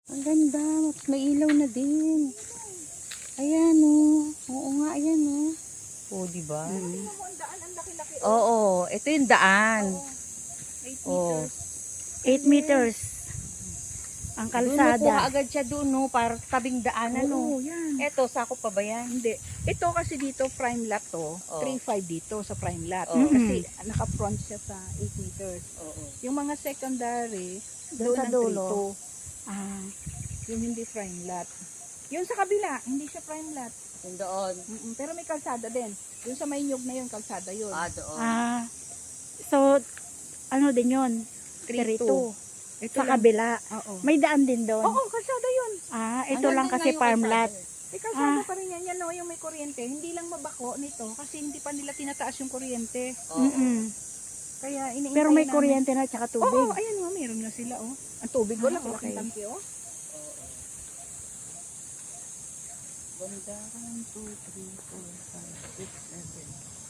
Ang ganda. May ilaw na din. Ayan o. Oo nga, ayan o. O, diba? Oo, ito yung daan. 8 Oh. meters. 8 meters. Ang Doon nakuha kalsada. agad siya doon, no? Para tabing daanan, no? Oo, yan. Eto, sakop pa ba yan? Hindi. Ito kasi dito, prime lot to. Oo. 3.5 dito sa prime lot. Oo. Kasi naka-front siya sa 8 meters. Oo. Yung mga secondary, Doon doon sa ang dulo. 3.2. Ah, Yung hindi prime lot. Yung sa kabila, hindi siya prime lot. Yung doon. Pero may kalsada din. Yung sa may nyug na yun, kalsada yun. Doon. so, ano din yun? 3.2. 3-2. Ito Sa lang. kabila. Oo. May daan din doon. Oo, kalsada yun. Ito lang kasi farm lot. May kalsada pa rin yan. Yan o, yung may kuryente. Hindi lang mabako nito kasi hindi pa nila tinataas yung kuryente. Mm-mm. Kaya iniintay Pero may namin. kuryente na tsaka tubig. Oo, ayan o, meron na sila o. Ang tubig ko lang, okay. malaking tangke o. Ganda. 1, 2, 3, 4, 5, 6, 7.